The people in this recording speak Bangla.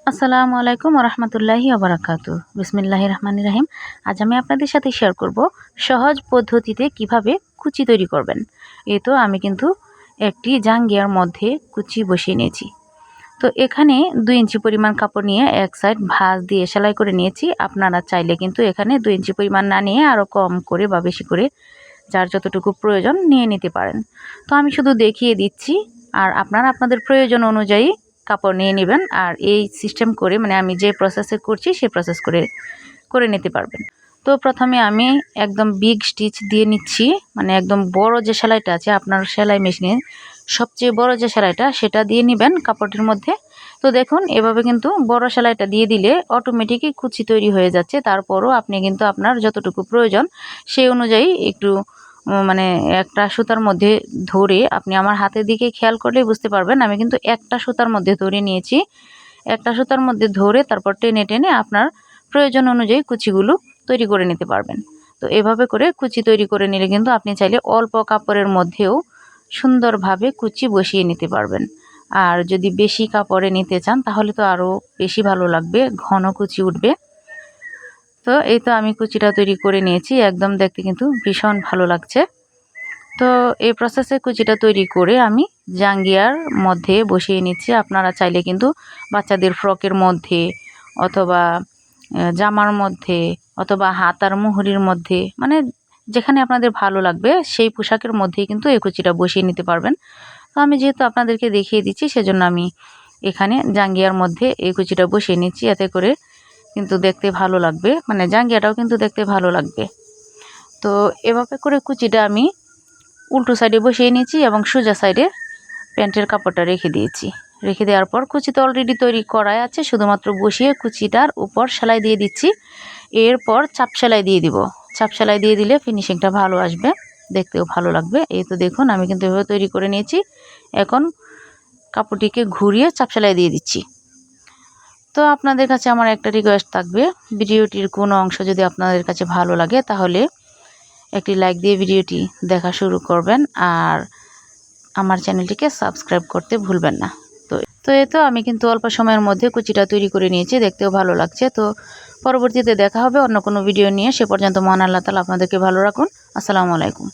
আসসালামু আলাইকুম ওয়া রাহমাতুল্লাহি ওয়া বারাকাতুহু। বিসমিল্লাহির রহমানির রহিম। আজ আমি আপনাদের সাথে শেয়ার করব সহজ পদ্ধতিতে কিভাবে কুচি তৈরি করবেন। এই তো আমি কিন্তু একটি জাঙ্গিয়ার মধ্যে কুচি বসিয়ে নিয়েছি। তো এখানে 2 ইঞ্চি পরিমাণ কাপড় নিয়ে এক সাইড ভাঁজ দিয়ে সেলাই করে নিয়েছি। আপনারা চাইলে কিন্তু এখানে 2 ইঞ্চি পরিমাণ না নিয়ে আরও কম করে বা বেশি করে যার যতটুকু প্রয়োজন নিয়ে নিতে পারেন। তো আমি শুধু দেখিয়ে দিচ্ছি, আর আপনারা আপনাদের প্রয়োজন অনুযায়ী কাপড় নিয়ে নেবেন। আর এই সিস্টেম করে মানে আমি যে প্রসেসে করছি সেই প্রসেস করে নিতে পারবেন। তো প্রথমে আমি একদম বিগ স্টিচ দিয়ে নিচ্ছি, মানে একদম বড় যে সেলাইটা আছে আপনার সেলাই মেশিনে সবচেয়ে বড় যে সেলাইটা সেটা দিয়ে নেবেন কাপড়টির মধ্যে। তো দেখুন এভাবে কিন্তু বড় সেলাইটা দিয়ে দিলে অটোমেটিকই কুচি তৈরি হয়ে যাচ্ছে। তারপরও আপনি কিন্তু আপনার যতটুকু প্রয়োজন সেই অনুযায়ী একটু মানে একটা সুতার মধ্যে ধরে আপনি আমার হাতের দিকে খেয়াল করলেই বুঝতে পারবেন আমি কিন্তু একটা সুতার মধ্যে ধরে নিয়েছি। একটা সুতার মধ্যে ধরে তারপর টেনে টেনে আপনার প্রয়োজন অনুযায়ী কুচিগুলো তৈরি করে নিতে পারবেন। তো এভাবে করে কুচি তৈরি করে নিলে কিন্তু আপনি চাইলে অল্প কাপড়ের মধ্যেও সুন্দরভাবে কুচি বসিয়ে নিতে পারবেন। আর যদি বেশি কাপড়ে নিতে চান তাহলে তো আরও বেশি ভালো লাগবে, ঘন কুচি উঠবে। তো এই তো আমি কুচিটা তৈরি করে নিয়েছি, একদম দেখতে কিন্তু ভীষণ ভালো লাগছে। তো এই প্রসেসে কুচিটা তৈরি করে আমি জাঙ্গিয়ার মধ্যে বসিয়ে নিচ্ছি। আপনারা চাইলে কিন্তু বাচ্চাদের ফ্রকের মধ্যে অথবা জামার মধ্যে অথবা হাতার মুহুরির মধ্যে, মানে যেখানে আপনাদের ভালো লাগবে সেই পোশাকের মধ্যেই কিন্তু এই কুচিটা বসিয়ে নিতে পারবেন। তো আমি যেহেতু আপনাদেরকে দেখিয়ে দিচ্ছি সেজন্য আমি এখানে জাঙ্গিয়ার মধ্যে এই কুচিটা বসিয়ে নিচ্ছি। এতে করে কিন্তু দেখতে ভালো লাগবে, মানে জাঙ্গিয়াটাও কিন্তু দেখতে ভালো লাগবে। তো এভাবে করে কুচিটা আমি উল্টো সাইডে বসিয়ে নিয়েছি এবং সোজা সাইডে প্যান্টের কাপড়টা রেখে দিয়েছি। রেখে দেওয়ার পর কুচি তো অলরেডি তৈরি করাই আছে, শুধুমাত্র বসিয়ে কুচিটার উপর সেলাই দিয়ে দিচ্ছি। এরপর চাপ সেলাই দিয়ে দিব। চাপ সেলাই দিয়ে দিলে ফিনিশিংটা ভালো আসবে, দেখতেও ভালো লাগবে। এই তো দেখুন আমি কিন্তু এভাবে তৈরি করে নিয়েছি। এখন কাপড়টিকে ঘুরিয়ে চাপ সেলাই দিয়ে দিচ্ছি। তো আপনাদের কাছে আমার একটা রিকোয়েস্ট থাকবে, ভিডিওটির কোনো অংশ যদি আপনাদের কাছে ভালো লাগে তাহলে একটি লাইক দিয়ে ভিডিওটি দেখা শুরু করবেন, আর আমার চ্যানেলটিকে সাবস্ক্রাইব করতে ভুলবেন না। তো এই তো আমি কিন্তু অল্প সময়ের মধ্যে কুচিটা তৈরি করে নিয়েছি, দেখতেও ভালো লাগছে। তো পরবর্তীতে দেখা হবে অন্য কোনো ভিডিও নিয়ে। সে পর্যন্ত মহান আল্লাহ তাআলা আপনাদেরকে ভালো রাখুন। আসসালামু আলাইকুম।